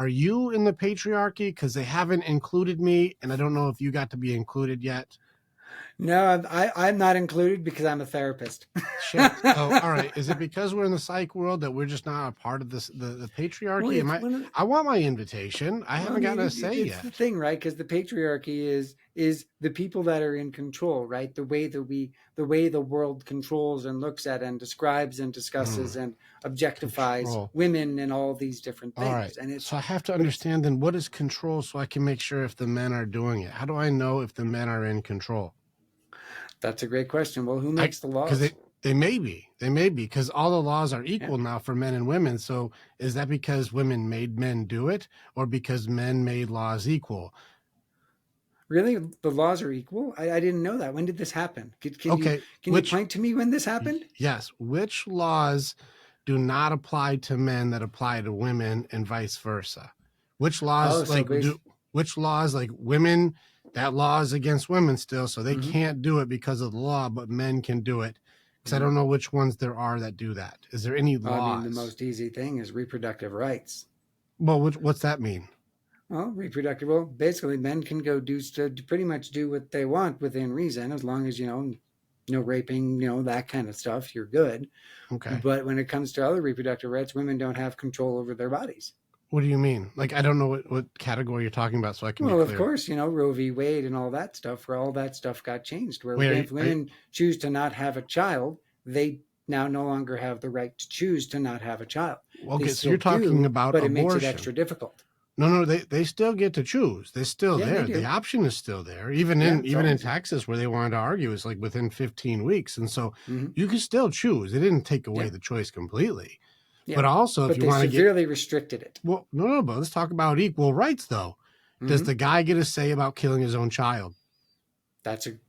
Are you in the patriarchy? Because they haven't included me, and I don't know if you got to be included yet. No, I'm not included because I'm a therapist. Shit. So, all right. Is it because we're in the psych world that we're just not a part of this, the Well, patriarchy? Am it's I? one of the, I want my invitation. I well, haven't gotten a say it's the yet. thing, right? Because the patriarchy is the people that are in control, right? The way the world controls and looks at and describes and discusses Mm, and objectifies control. women and all these different All right. things. And So I have to but it's understand then what is control so I can make sure if the men are doing it. How do I know if the men are in control? That's a great question. Well, who I makes the because laws? they may be. They may be because all the laws are Yeah, equal now for men and women. So is that because women made men do it or because men made laws equal? really, the laws are equal. I didn't know that. When did this happen? Okay, Can you which point to me when this happened? yes, which laws do not apply to men that apply to women and vice versa? Which Oh, laws so like based. do which laws like women that law is against women still, so they Mhm. can't do it because of the law, but men can do it. Because I Mhm. don't know which ones there are that do that. Is there any Well, I mean, the laws? most easy thing is reproductive rights. Well, what's that mean? Well, reproductive. Well, basically, men can go to pretty much do what they want within reason, as long as no raping, that kind of stuff. You're good. Okay. But when it comes to other reproductive rights, women don't have control over their bodies. What do you mean? Like I don't know what category you're talking about, so I can be Well, of clear. course, Roe v. Wade and all that stuff, where all that stuff got changed. Where Wait, if women choose to not have a child, they now no longer have the right to choose to not have a child. They okay, so still you're talking do, about but it makes it abortion. extra difficult. No, they still get to choose. They're still Yeah, they there. The do. option is still there. Even Yeah, it's in always there. Texas where they wanted to argue is like within 15 weeks. And so Hmm. you can still choose. They didn't take away Yeah, the choice completely. yeah. But also if But you they want to get severely restricted it. well, no, but let's talk about equal rights though. Does Hmm. the guy get a say about killing his own child?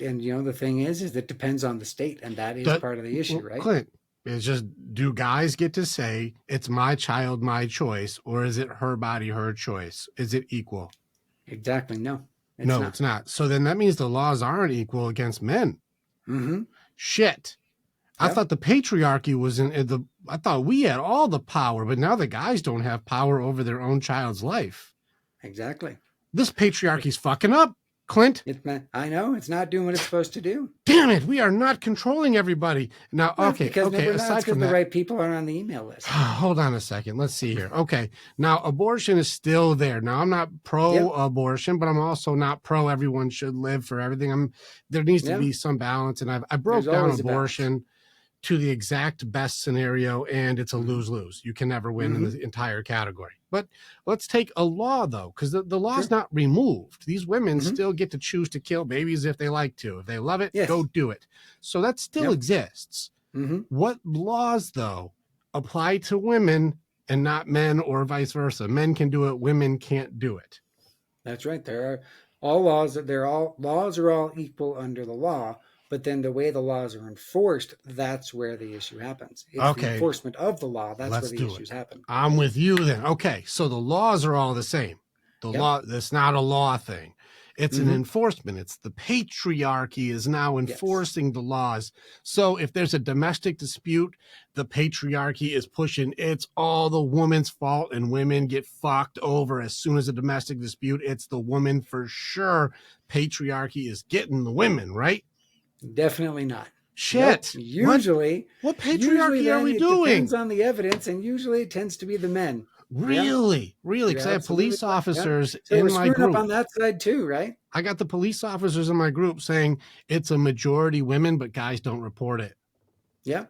And the thing is it depends on the state, and that is Does, part of the issue, well, right? Clint, it's just do guys get to say it's my child, my choice, or is it her body, her choice? Is it equal? Exactly. No, it's No, not. it's not. So then that means the laws aren't equal against men. Hmm. Shit. I Yep. thought the patriarchy was in the. I thought we had all the power, but now the guys don't have power over their own child's life. Exactly. This patriarchy's fucking up, Clint. I know it's not doing what it's supposed to do. Damn it, we are not controlling everybody. Now, Well, that's because okay, we're not. It's aside because from the that, right people are on the email list. hold on a second. Let's see here. Okay, now abortion is still there. Now, I'm not pro Yep. abortion, but I'm also not pro everyone should live for everything. There needs to Yeah. be some balance, and I There's broke down always a balance. abortion to the exact best scenario, and it's a Hmm. lose-lose. You can never win in Hmm. the entire category. But let's take a law though, because the law's Sure. not removed. These women Hmm. still get to choose to kill babies if they like to. If they love it, go Yes. do it. So that still Yep. exists. Hmm. What laws though apply to women and not men, or vice versa? Men can do it, women can't do it. That's right. There are all laws. They're all laws are all equal under the law. But then the way the laws are enforced, that's where the issue happens. It's the Okay, enforcement of the law. That's where let's the do it. issues happen. I'm with you then. Okay, so the laws are all the same. The Yep. law, that's not a law thing. It's an Hmm. enforcement. It's the patriarchy is now Yes. enforcing the laws. So if there's a domestic dispute, the patriarchy is pushing it's all the woman's fault and women get fucked over as soon as a domestic dispute. It's the woman for sure. Patriarchy is getting the women, right? Definitely not. Nope. Shit. What Usually patriarchy are then we it depends doing? on the evidence, and usually it tends to be the men. Yeah, Really? Because you're I have absolutely police right. Yeah. officers So we're in my screwing up group. on that side too, right? I got the police officers in my group saying it's a majority women, but guys don't report it. Yeah,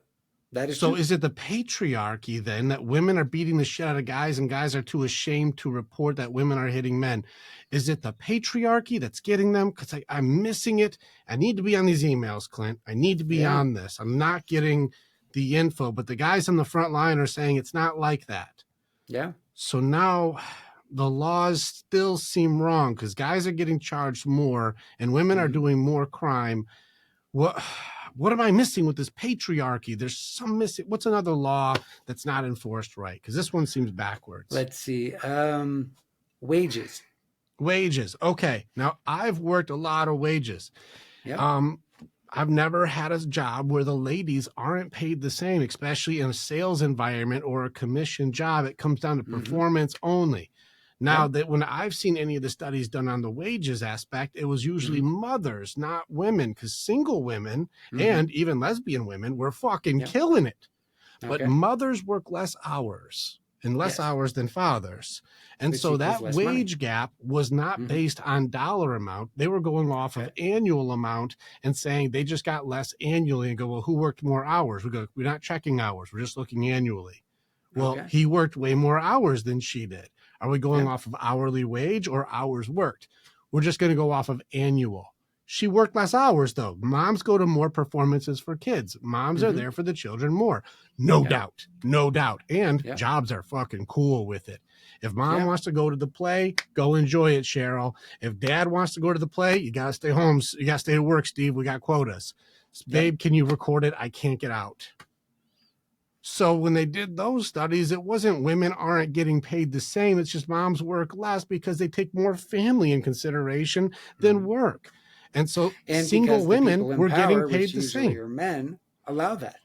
that is So true. is it the patriarchy then that women are beating the shit out of guys and guys are too ashamed to report that women are hitting men? Is it the patriarchy that's getting them? Because I'm missing it. I need to be on these emails, Clint. I need to be Yeah, on this. I'm not getting the info, but the guys on the front line are saying it's not like that. yeah. So now the laws still seem wrong because guys are getting charged more and women are Hmm. doing more crime. What what am I missing with this patriarchy? There's some missing. What's another law that's not enforced right? Because this one seems backwards. Let's see. Wages. Wages. Okay. Now I've worked a lot of wages. Yep. Um, I've never had a job where the ladies aren't paid the same, especially in a sales environment or a commission job. It comes down to Hmm. performance only. Now Yeah. that when I've seen any of the studies done on the wages aspect, it was usually Hmm. mothers, not women, because single women Hmm. and even lesbian women were fucking Yeah. killing it. But Okay. mothers work less hours and less Yes. hours than fathers. And Which so equals that less money. wage gap was not Hmm. based on dollar amount. They were going off of Okay. annual amount and saying they just got less annually and go, well, who worked more hours? We go, we're not checking hours. We're just looking annually. Well, Okay. he worked way more hours than she did. Are we going Yeah. off of hourly wage or hours worked? We're just going to go off of annual. She worked less hours though. Moms go to more performances for kids. Moms are Hmm. there for the children more. No Yeah. doubt. No doubt. And Yeah. jobs are fucking cool with it. If mom Yeah. wants to go to the play, go enjoy it, Cheryl. If dad wants to go to the play, you got to stay home. You got to stay to work, Steve. We got quotas. Yep. Babe, can you record it? I can't get out. So when they did those studies, it wasn't women aren't getting paid the same. It's just moms work less because they take more family in consideration than Hmm. work. And so And single because the women people in were getting power, which paid the usually same. are men, allow that.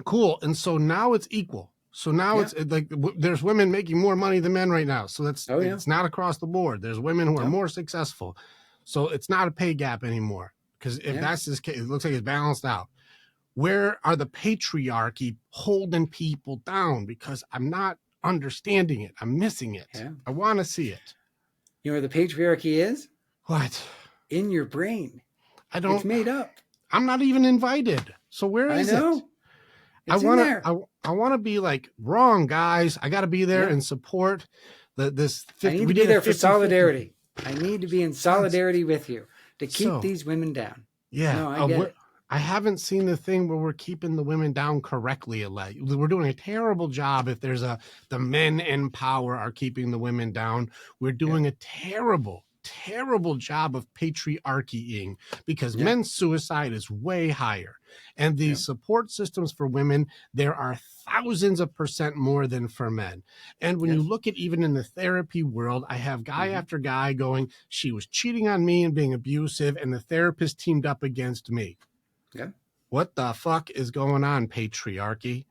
Cool. And so now it's equal. So now Yeah. it's like there's women making more money than men right now. So that's Oh yeah. it's not across the board. There's women who are Yep. more successful. So it's not a pay gap anymore. Because if Yeah. that's this case, it looks like it's balanced out. Where are the patriarchy holding people down? Because I'm not understanding it. I'm missing it. Yeah. I want to see it. You know where the patriarchy is? What? In your brain. I It's don't. made up. I'm not even invited. So where I is it? know. I It's in want to. there. I want to be like wrong, guys. I got to be there Yeah. and support this I 50. need We to be did a there for 50-50. solidarity. I need to be in That's solidarity with you to keep so. these women down. Yeah. No, I get it. I haven't seen the thing where we're keeping the women down correctly. We're doing a terrible job if there's the men in power are keeping the women down. We're Yeah. doing a terrible, terrible job of patriarchying because Yeah. men's suicide is way higher. And the Yeah. support systems for women, there are thousands of percent more than for men. And when you Yes. look at even in the therapy world, I have guy Hmm. after guy going, she was cheating on me and being abusive, and the therapist teamed up against me. Yeah. What the fuck is going on, patriarchy?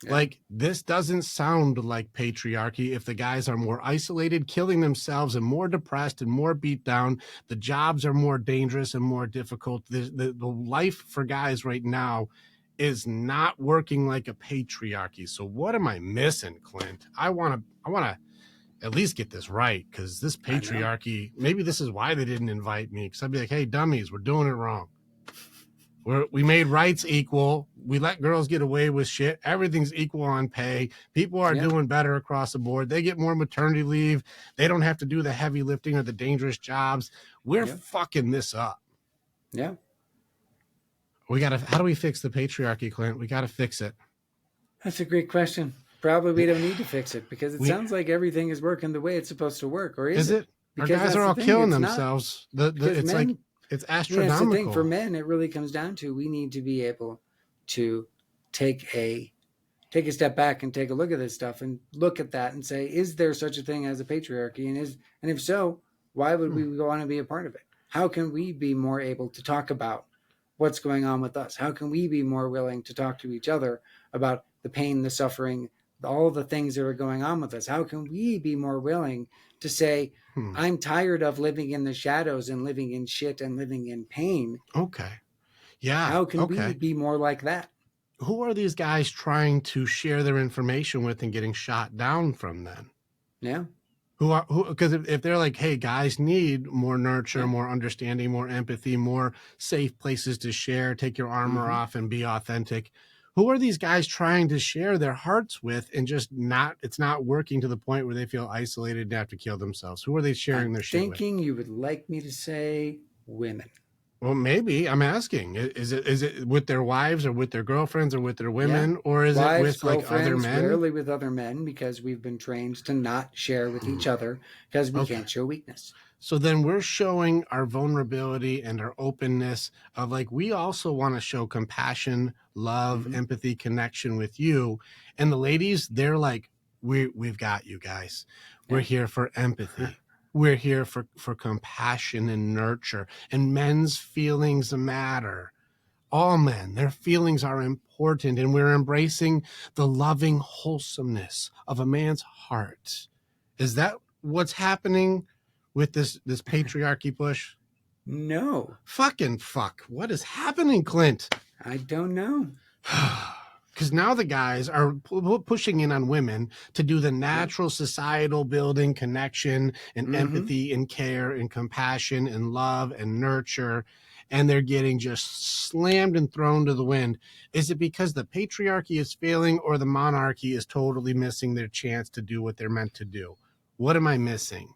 Yeah. Like, this doesn't sound like patriarchy if the guys are more isolated, killing themselves, and more depressed and more beat down. The jobs are more dangerous and more difficult. The life for guys right now is not working like a patriarchy. So what am I missing, Clint? I want to at least get this right, because this I know. patriarchy, maybe this is why they didn't invite me, because I'd be like, hey, dummies, we're doing it wrong. We made rights equal. We let girls get away with shit. Everything's equal on pay. People are Yeah. doing better across the board. They get more maternity leave. They don't have to do the heavy lifting or the dangerous jobs. We're Yeah. fucking this up. Yeah. How do we fix the patriarchy, Clint? We got to fix it. That's a great question. Probably we don't need to fix it because it We sounds like everything is working the way it's supposed to work, or is Is it? it? Our Because guys that's are the all thing. killing It's not. themselves. Because It's like men, it's that's the thing. For astronomical. men, it really comes down to we need to be able to take a step back and take a look at this stuff and look at that and say, is there such a thing as a patriarchy? And if so, why would we want to be a part of it? How can we be more able to talk about what's going on with us? How can we be more willing to talk to each other about the pain, the suffering, all the things that are going on with us? How can we be more willing to say, Hmm. I'm tired of living in the shadows and living in shit and living in pain? Okay. Yeah. How can we Okay. be more like that? Who are these guys trying to share their information with and getting shot down from then? Yeah. Because if they're like, hey, guys need more nurture, Yeah. more understanding, more empathy, more safe places to share, take your armor Mm-hmm. off and be authentic. Who are these guys trying to share their hearts with and just it's not working to the point where they feel isolated and have to kill themselves? Who are they sharing I'm their shit with? thinking you would like me to say women. Well, maybe I'm asking. Is it with their wives or with their girlfriends or with their Yeah. women, or is it Wives, with like other girlfriends, men? rarely with other men because we've been trained to not share with each other because we Okay. can't show weakness. So then we're showing our vulnerability and our openness of like, we also want to show compassion, love, Mm-hmm. empathy, connection with you. And the ladies, they're like, we've got you guys. We're Yeah. here for empathy. We're here for compassion and nurture, and men's feelings matter. All men, their feelings are important, and we're embracing the loving wholesomeness of a man's heart. Is that what's happening with this patriarchy push? No, Fucking fuck. What is happening, Clint? I don't know. Because now the guys are pushing in on women to do the natural societal building, connection, and empathy, and care, and compassion, and love, and nurture. And they're getting just slammed and thrown to the wind. Is it because the patriarchy is failing, or the monarchy is totally missing their chance to do what they're meant to do? What am I missing?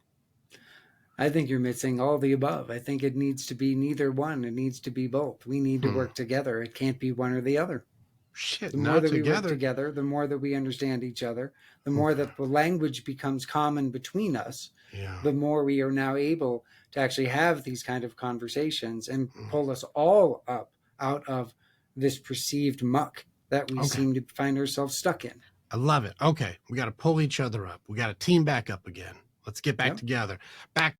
I think you're missing all the above. I think it needs to be neither one. It needs to be both. We need to work together. It can't be one or the other. Shit, The now more that we work together. together, the more that we understand each other, the more that the language becomes common between us, Yeah. the more we are now able to actually have these kind of conversations and pull us all up out of this perceived muck that we seem to find ourselves stuck in. I love it. Okay, we got to pull each other up. We got to team back up again. Let's get back together. Back